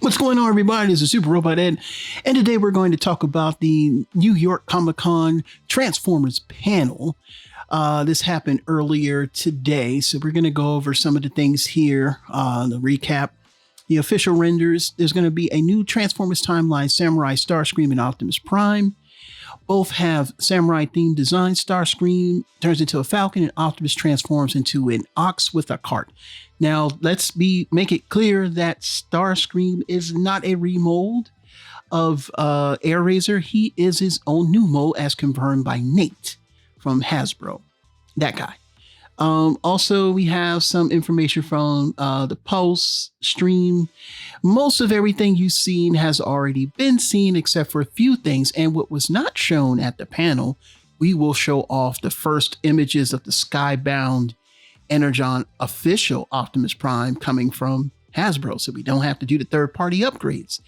What's going on, everybody? This is Super Robot Ed, and today we're going to talk about the New York Comic Con Transformers panel. This happened earlier today, so we're going to go over some of the things here. The recap, the official renders. There's going to be a new Transformers timeline, Samurai, Starscream, and Optimus Prime. Both have samurai-themed design. Starscream turns into a falcon, and Optimus transforms into an ox with a cart. Now, make it clear that Starscream is not a remold of Airazor. He is his own new mold, as confirmed by Nate from Hasbro. That guy. Also, we have some information from the Pulse stream. Most of everything you've seen has already been seen, except for a few things. And what was not shown at the panel, we will show off the first images of the Skybound Energon official Optimus Prime coming from Hasbro, so we don't have to do the third-party upgrades.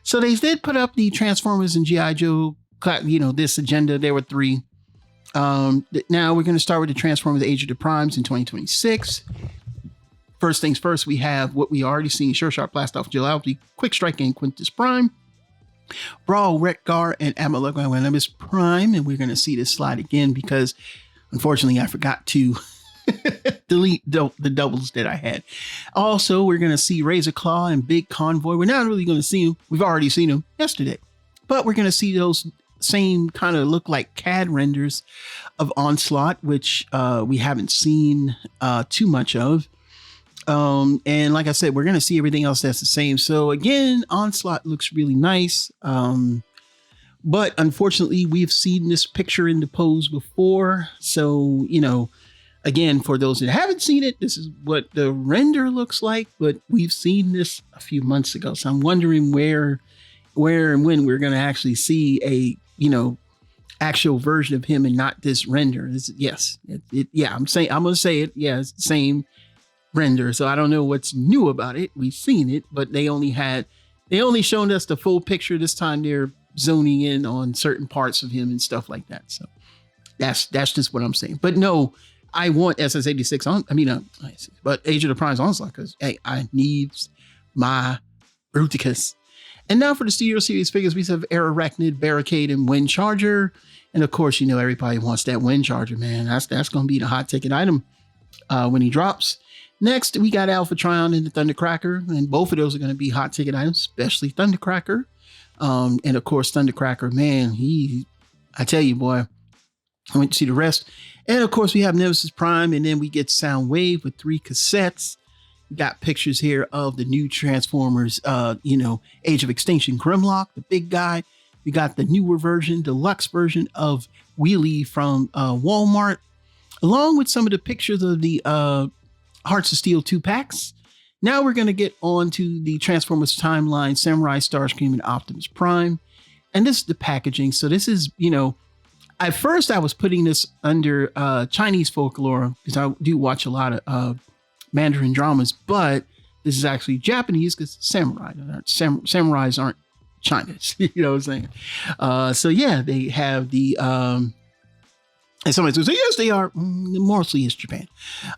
So they did put up the Transformers and G.I. Joe, this agenda. There were three. Now we're going to start with the Transformers Age of the Primes in 2026. First things first, we have what we already seen: Sure Shot, Blast Off, Jalopy, Quick Strike, and Quintus Prime. Brawl, Wreck-Gar, and Amalugamagus Prime. And we're going to see this slide again because, unfortunately, I forgot to delete the doubles that I had. Also, we're going to see Razor Claw and Big Convoy. We're not really going to see them. We've already seen them yesterday, but we're going to see those same kind of look like CAD renders of Onslaught, which we haven't seen too much of. And like I said, we're going to see everything else that's the same. So again, Onslaught looks really nice. But unfortunately, we've seen this picture in the pose before. So, again, for those that haven't seen it, this is what the render looks like, but we've seen this a few months ago. So I'm wondering where and when we're going to actually see a, actual version of him and not this render. I'm going to say it. Yeah, it's the same render. So I don't know what's new about it. We've seen it, but they only shown us the full picture. This time they're zoning in on certain parts of him and stuff like that. So that's just what I'm saying. But no, I want SS86 on, but Age of the Prime's Onslaught because, hey, I need my Bruticus. And now for the Studio Series figures, we have Air Arachnid, Barricade, and Wind Charger. And of course, everybody wants that Wind Charger, man. That's going to be the hot ticket item when he drops. Next, we got Alpha Trion and the Thundercracker. And both of those are going to be hot ticket items, especially Thundercracker. And of course, Thundercracker, man, I tell you, boy, I went to see the rest. And of course, we have Nemesis Prime, and then we get Soundwave with 3 cassettes. We got pictures here of the new Transformers, Age of Extinction Grimlock, the big guy. We got the newer version, deluxe version of Wheelie from Walmart, along with some of the pictures of the Hearts of Steel 2-packs. Now we're going to get on to the Transformers timeline, Samurai, Starscream, and Optimus Prime. And this is the packaging. So this is, at first I was putting this under Chinese folklore because I do watch a lot of Mandarin dramas, but this is actually Japanese because samurais aren't Chinese. You know what I'm saying? So yeah, they have the and somebody's gonna say, yes, they are. Mostly it's Japan.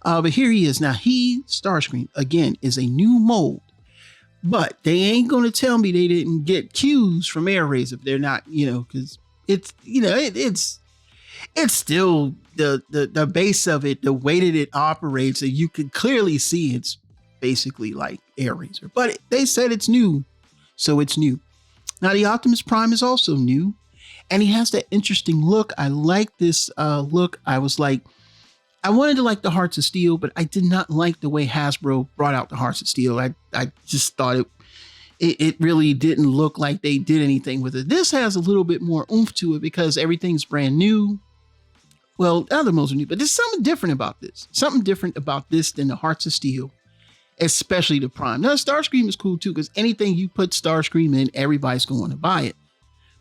But here he is. Now Starscream, again, is a new mold. But they ain't gonna tell me they didn't get cues from Airazor if they're not, because it's it's still the base of it, the way that it operates, and you can clearly see it's basically like Airazor. But they said it's new, so it's new. Now the Optimus Prime is also new, and he has that interesting look. I like this look. I wanted to like the Hearts of Steel, but I did not like the way Hasbro brought out the Hearts of Steel. I just thought it really didn't look like they did anything with it. This has a little bit more oomph to it because everything's brand new. Well, the other molds are new, but there's something different about this. Something different about this than the Hearts of Steel, especially the Prime. Now, Starscream is cool too, because anything you put Starscream in, everybody's going to buy it.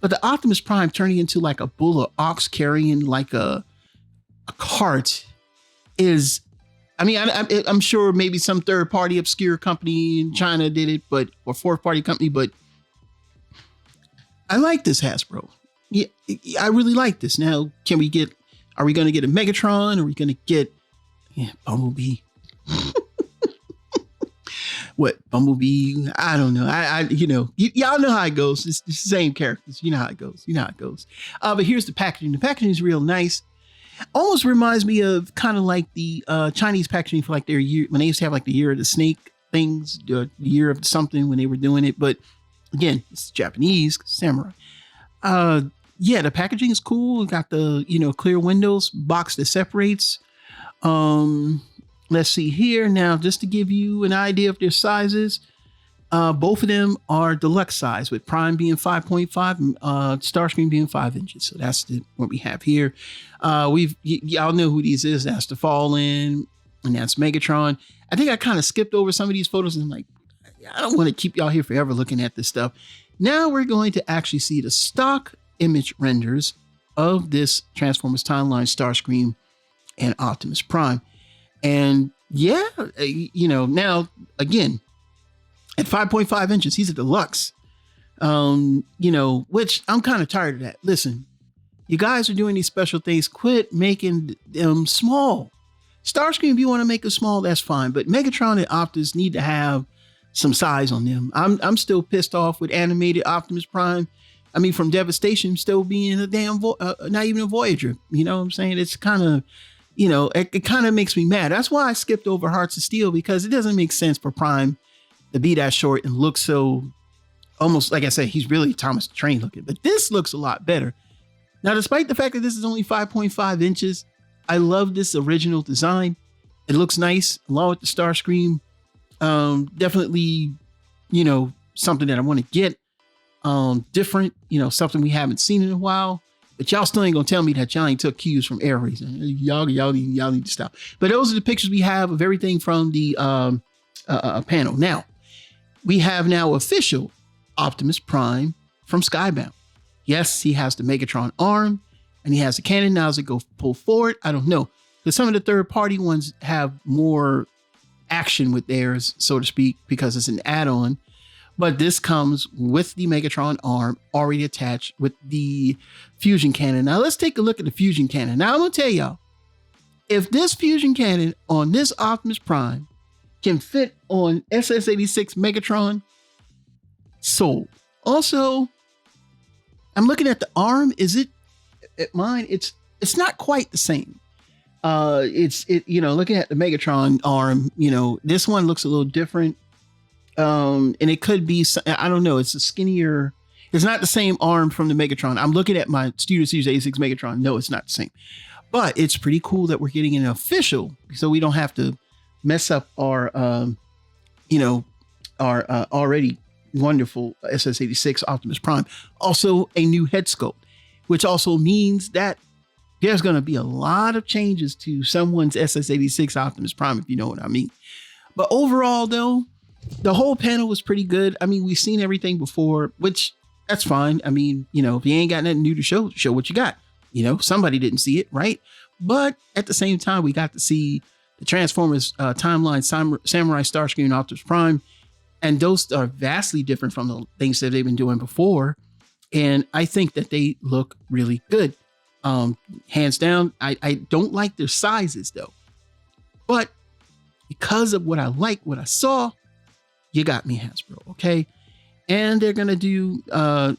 But the Optimus Prime turning into like a bull or ox carrying like a cart is, I'm sure maybe some third-party obscure company in China did it, or fourth-party company, but I like this Hasbro. Yeah, I really like this. Now, are we going to get a Megatron? Are we going to get Bumblebee? what, Bumblebee? I don't know. Y'all know how it goes. It's the same characters. You know how it goes. But here's the packaging. The packaging is real nice. Almost reminds me of kind of like the Chinese packaging for like their year, when they used to have like the year of the snake things, the year of something when they were doing it. But again, it's Japanese, samurai. Yeah, the packaging is cool. We got the, clear windows, box that separates. Let's see here now, just to give you an idea of their sizes. Both of them are deluxe size, with Prime being 5.5, Starscream being 5 inches. So that's what we have here. Y'all know who these is. That's the Fallen, and that's Megatron. I think I kind of skipped over some of these photos, and I'm like, I don't want to keep y'all here forever looking at this stuff. Now we're going to actually see the stock image renders of this Transformers Timeline Starscream and Optimus Prime. And yeah, now again, at 5.5 inches, he's a deluxe. Which I'm kind of tired of that. Listen, you guys are doing these special things. Quit making them small. Starscream, if you want to make it small, that's fine. But Megatron and Optimus need to have some size on them. I'm still pissed off with animated Optimus Prime. I mean, from Devastation still being a damn, not even a Voyager. You know what I'm saying? It's kind of, it kind of makes me mad. That's why I skipped over Hearts of Steel, because it doesn't make sense for Prime to be that short and look so, almost like I said, he's really Thomas the Train looking. But this looks a lot better. Now, despite the fact that this is only 5.5 inches, I love this original design. It looks nice, along with the Starscream. Definitely, something that I want to get. Different, something we haven't seen in a while. But y'all still ain't gonna tell me that y'all ain't took cues from Air Racing. Y'all need to stop. But those are the pictures we have of everything from the panel. Now, we have now official Optimus Prime from Skybound. Yes, he has the Megatron arm, and he has the cannon. Now, does it go pull forward? I don't know. Because some of the third-party ones have more action with theirs, so to speak, because it's an add-on. But this comes with the Megatron arm already attached with the fusion cannon. Now, let's take a look at the fusion cannon. Now, I'm going to tell y'all, if this fusion cannon on this Optimus Prime can fit on SS-86 Megatron, sold. Also, I'm looking at the arm. Is it at mine? It's not quite the same. Looking at the Megatron arm, this one looks a little different. And it could be, I don't know, it's a skinnier, it's not the same arm from the Megatron. I'm looking at my Studio Series 86 Megatron. No, it's not the same. But it's pretty cool that we're getting an official, so we don't have to mess up our already wonderful SS-86 Optimus Prime. Also, a new head sculpt, which also means that there's going to be a lot of changes to someone's SS-86 Optimus Prime, if you know what I mean. But overall, though, the whole panel was pretty good. I mean, we've seen everything before, which that's fine. I mean, if you ain't got nothing new to show what you got. Somebody didn't see it, right? But at the same time, we got to see the Transformers Timeline Samurai Starscream and Optimus Prime. And those are vastly different from the things that they've been doing before. And I think that they look really good. Hands down, I don't like their sizes, though. But because of what I saw, you got me, Hasbro, okay? And they're going to do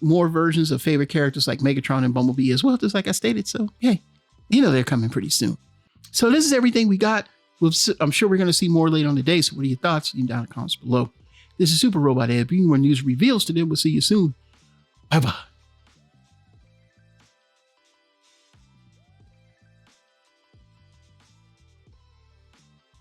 more versions of favorite characters like Megatron and Bumblebee as well, just like I stated. So, hey, they're coming pretty soon. So this is everything we got. I'm sure we're going to see more later on today. So what are your thoughts? Leave down in the comments below. This is Super Robot Ed, bringing more news reveals today. We'll see you soon. Bye-bye.